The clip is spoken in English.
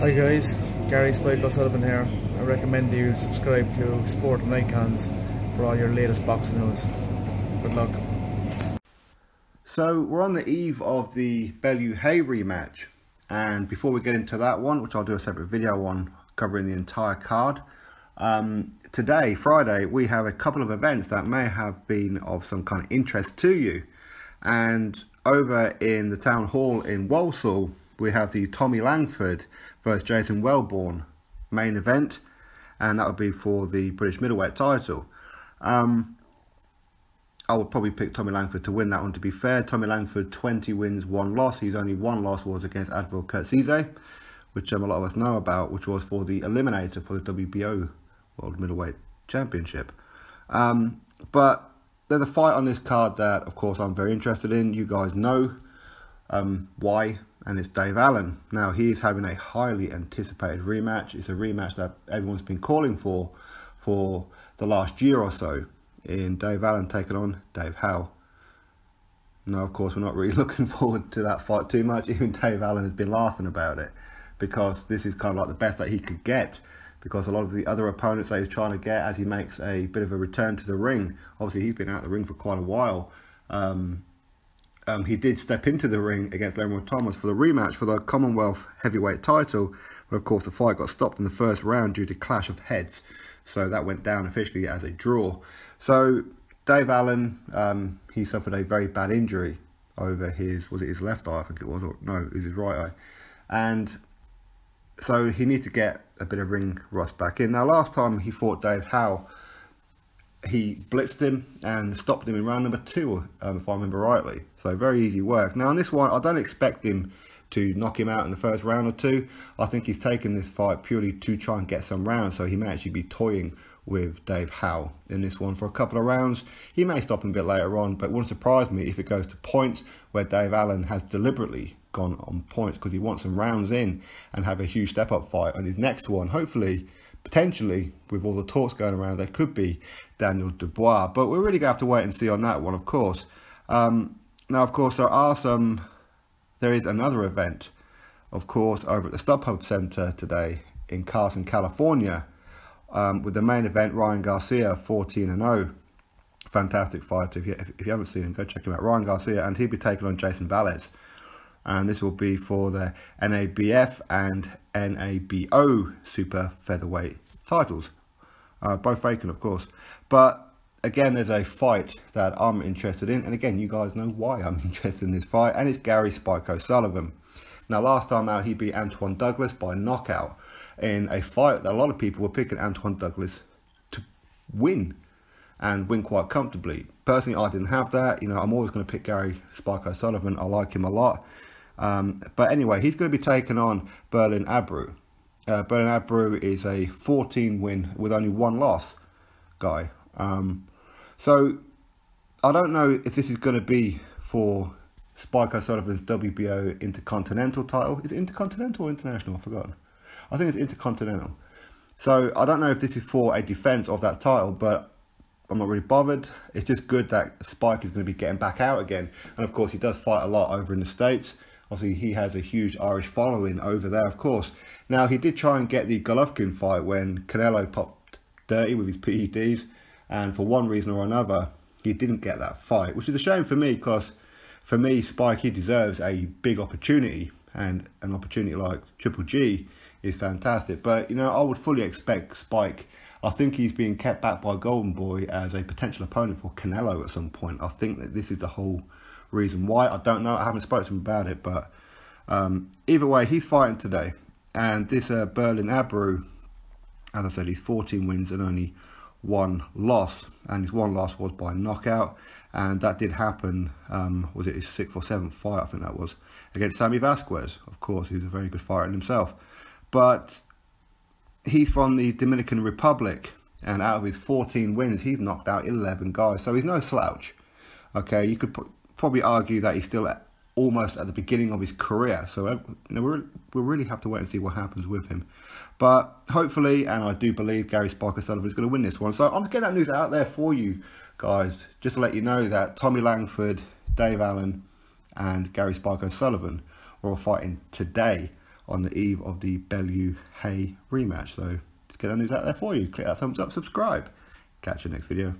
Hi guys, Gary Spike O'Sullivan here. I recommend you subscribe to Sport and Icons for all your latest boxing news. Good luck. So we're on the eve of the Bellew-Hay rematch, and before we get into that one, which I'll do a separate video on covering the entire card, today, Friday, we have a couple of events that may have been of some kind of interest to you. And over in the town hall in Walsall, we have the Tommy Langford versus Jason Wellborn main event, and that would be for the British middleweight title. I would probably pick Tommy Langford to win that one, to be fair. Tommy Langford, 20 wins, 1 loss. His only one loss was against Advil Kurtzize, which a lot of us know about, which was for the eliminator for the WBO World Middleweight Championship. But there's a fight on this card that, of course, I'm very interested in. You guys know why, and it's Dave Allen. Now, he's having a highly anticipated rematch. It's a rematch that everyone's been calling for the last year or so, in Dave Allen taking on Dave Howe. Now, of course, we're not really looking forward to that fight too much. Even Dave Allen has been laughing about it, because this is kind of like the best that he could get, because a lot of the other opponents that he's trying to get as he makes a bit of a return to the ring, obviously he's been out of the ring for quite a while. He did step into the ring against Leroy Thomas for the rematch for the Commonwealth heavyweight title, but of course the fight got stopped in the first round due to clash of heads, so that went down officially as a draw. So Dave Allen, he suffered a very bad injury over his, was it his left eye, I think it was, or no, it was his right eye, and so he needs to get a bit of ring rust back in. Now, last time he fought Dave Howe, he blitzed him and stopped him in round number 2, if I remember rightly. So very easy work. Now, on this one, I don't expect him to knock him out in the first round or two. I think he's taken this fight purely to try and get some rounds, so he may actually be toying with Dave Howe in this one for a couple of rounds. He may stop him a bit later on, but it wouldn't surprise me if it goes to points, where Dave Allen has deliberately gone on points because he wants some rounds in and have a huge step-up fight. And his next one, hopefully, potentially, with all the talks going around, there could be Daniel Dubois. But we're really going to have to wait and see on that one, of course. Now, of course, there is another event, of course, over at the StubHub Center today in Carson, California, with the main event, Ryan Garcia, 14-0. Fantastic fighter. If you haven't seen him, go check him out. Ryan Garcia, and he'll be taking on Jason Valles. And this will be for the NABF and NABO super featherweight titles. Both vacant, of course. But again, there's a fight that I'm interested in. And again, you guys know why I'm interested in this fight. And it's Gary Spike O'Sullivan. Now, last time out, he beat Antoine Douglas by knockout in a fight that a lot of people were picking Antoine Douglas to win, and win quite comfortably. Personally, I didn't have that. You know, I'm always going to pick Gary Spike O'Sullivan. I like him a lot. But anyway, he's going to be taking on Berlin Abreu. Berlin Abreu is a 14-win with only 1 loss guy. So I don't know if this is going to be for Spike O'Sullivan's WBO Intercontinental title. Is it Intercontinental or International? I've forgotten. I think it's Intercontinental. So I don't know if this is for a defense of that title, but I'm not really bothered. It's just good that Spike is going to be getting back out again. And of course, he does fight a lot over in the States. Obviously, he has a huge Irish following over there, of course. Now, he did try and get the Golovkin fight when Canelo popped dirty with his PEDs. And for one reason or another, he didn't get that fight, which is a shame for me, because for me, Spike, he deserves a big opportunity. And an opportunity like Triple G is fantastic. But, you know, I would fully expect Spike. I think he's being kept back by Golden Boy as a potential opponent for Canelo at some point. I think that this is the whole reason why. I don't know. I haven't spoken to him about it. But either way, he's fighting today. And this Berlin Abreu, as I said, he's 14 wins and only 1 loss. And his 1 loss was by knockout. And that did happen, was it his 6th or 7th fight, I think that was, against Sammy Vasquez, of course, who's a very good fighter in himself. But he's from the Dominican Republic, and out of his 14 wins, he's knocked out 11 guys. So he's no slouch. Okay, you could probably argue that he's still almost at the beginning of his career. So you know, we'll really have to wait and see what happens with him. But hopefully, and I do believe, Gary Spike O'Sullivan is going to win this one. So I'm getting that news out there for you guys, just to let you know that Tommy Langford, Dave Allen, and Gary Spike O'Sullivan are all fighting today on the eve of the Bellew Hay rematch. So just get that news out there for you. Click that thumbs up, subscribe. Catch you next video.